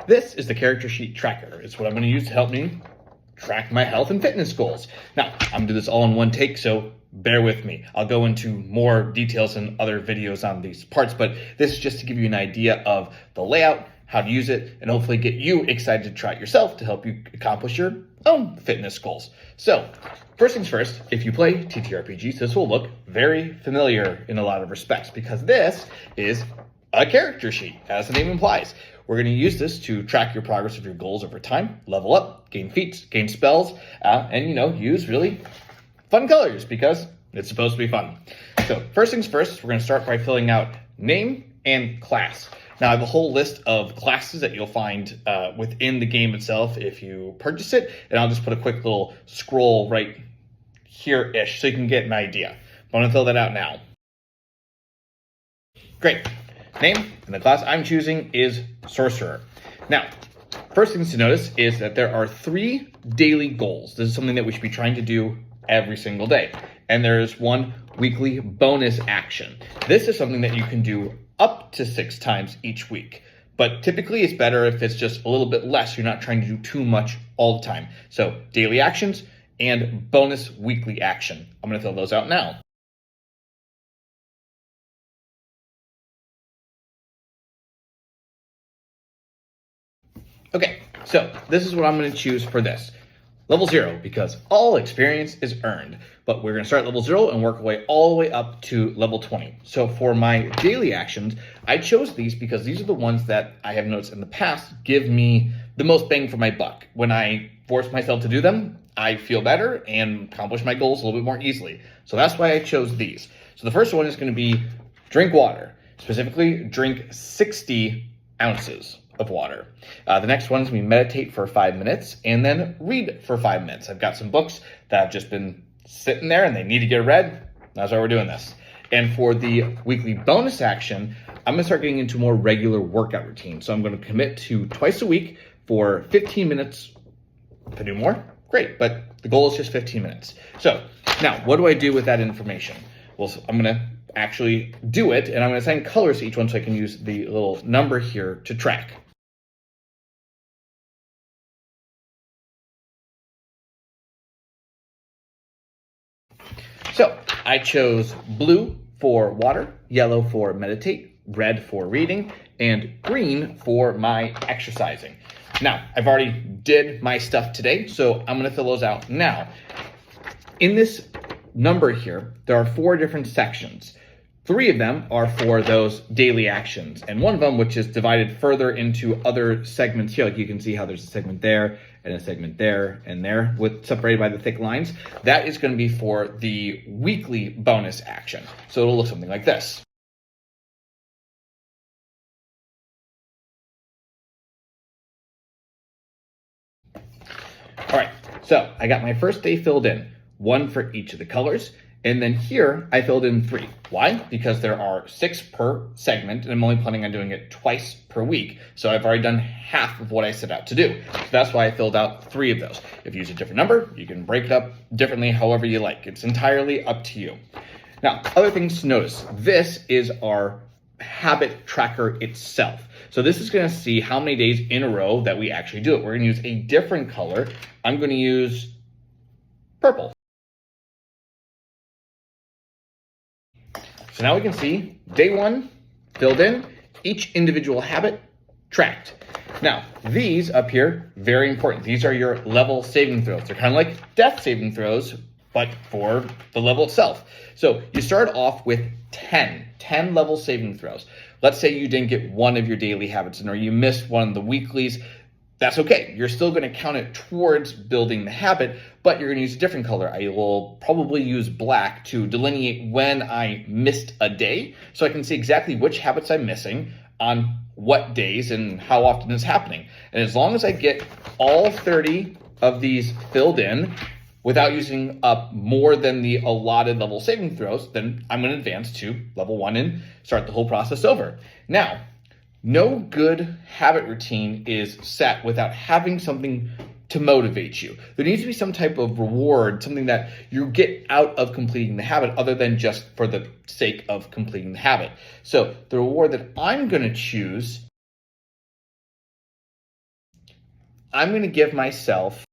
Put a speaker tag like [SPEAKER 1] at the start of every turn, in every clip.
[SPEAKER 1] This is the character sheet tracker. It's what I'm going to use to help me track my health and fitness goals. Now, I'm going to do this all in one take, so bear with me. I'll go into more details in other videos on these parts, but this is just to give you an idea of the layout, how to use it, and hopefully get you excited to try it yourself to help you accomplish your own fitness goals. So, first things first, if you play TTRPGs, this will look very familiar in a lot of respects because this is a character sheet, as the name implies. We're going to use this to track your progress of your goals over time, level up, gain feats, gain spells, and use really fun colors because it's supposed to be fun. So first things first, we're going to start by filling out name and class. Now I have a whole list of classes that you'll find within the game itself if you purchase it, and I'll just put a quick little scroll right here-ish so you can get an idea. I'm going to fill that out now. Great. Name and the class I'm choosing is Sorcerer. Now, first things to notice is that there are 3 daily goals. This is something that we should be trying to do every single day. And there's 1 weekly bonus action. This is something that you can do up to 6 times each week. But typically it's better if it's just a little bit less. You're not trying to do too much all the time. So daily actions and bonus weekly action. I'm going to fill those out now. Okay, so this is what I'm going to choose for this. Level 0, because all experience is earned. But we're going to start at level 0 and work our way all the way up to level 20. So for my daily actions, I chose these because these are the ones that I have noticed in the past give me the most bang for my buck. When I force myself to do them, I feel better and accomplish my goals a little bit more easily. So that's why I chose these. So the first one is going to be drink water. Specifically, drink 60 ounces of water. The next one is going to be meditate for 5 minutes and then read for 5 minutes. I've got some books that have just been sitting there and they need to get read. That's why we're doing this. And for the weekly bonus action, I'm going to start getting into more regular workout routine. So I'm going to commit to twice a week for 15 minutes. If I do more, great, but the goal is just 15 minutes. So now what do I do with that information? Well, I'm going to actually do it and I'm going to assign colors to each one so I can use the little number here to track. So I chose blue for water, yellow for meditate, red for reading, and green for my exercising. Now, I've already did my stuff today, so I'm going to fill those out now. In this number here, there are 4 different sections. 3 of them are for those daily actions, and one of them, which is divided further into other segments here, like you can see how there's a segment there, and a segment there, and there, with separated by the thick lines. That is going to be for the weekly bonus action. So it'll look something like this. All right, so I got my first day filled in, 1 for each of the colors. And then here I filled in 3. Why? Because there are 6 per segment and I'm only planning on doing it twice per week. So I've already done half of what I set out to do. So that's why I filled out 3 of those. If you use a different number, you can break it up differently however you like. It's entirely up to you. Now, other things to notice. This is our habit tracker itself. So this is going to see how many days in a row that we actually do it. We're going to use a different color. I'm going to use purple. So now we can see day 1 filled in, each individual habit tracked. Now, these up here, very important. These are your level saving throws. They're kind of like death saving throws, but for the level itself. So you start off with 10 level saving throws. Let's say you didn't get one of your daily habits or you missed one of the weeklies. That's okay. You're still going to count it towards building the habit, but you're going to use a different color. I will probably use black to delineate when I missed a day so I can see exactly which habits I'm missing on what days and how often it's happening. And as long as I get all 30 of these filled in without using up more than the allotted level saving throws, then I'm going to advance to level 1 and start the whole process over. Now, no good habit routine is set without having something to motivate you. There needs to be some type of reward, something that you get out of completing the habit other than just for the sake of completing the habit. So the reward that I'm going to choose I'm going to give myself,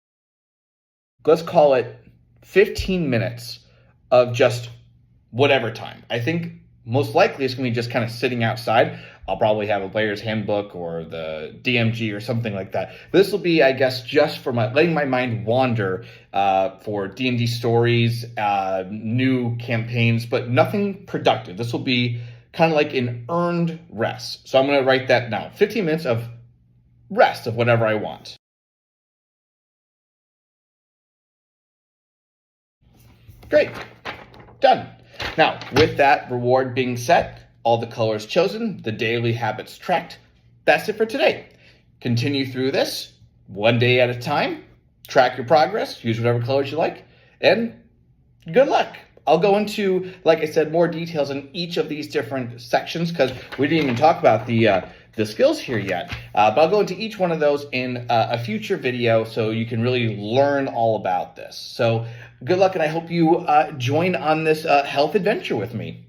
[SPEAKER 1] let's call it 15 minutes of just whatever time. I think most likely it's going to be just kind of sitting outside. I'll probably have a player's handbook or the DMG or something like that. This will be, I guess, just for letting my mind wander for D&D stories, new campaigns, but nothing productive. This will be kind of like an earned rest. So I'm going to write that now. 15 minutes of rest of whatever I want. Great. Done. Now, with that reward being set, all the colors chosen, the daily habits tracked, that's it for today. Continue through this one day at a time, track your progress, use whatever colors you like, and good luck. I'll go into, like I said, more details in each of these different sections because we didn't even talk about the skills here yet. But I'll go into each one of those in a future video so you can really learn all about this. So good luck, and I hope you join on this health adventure with me.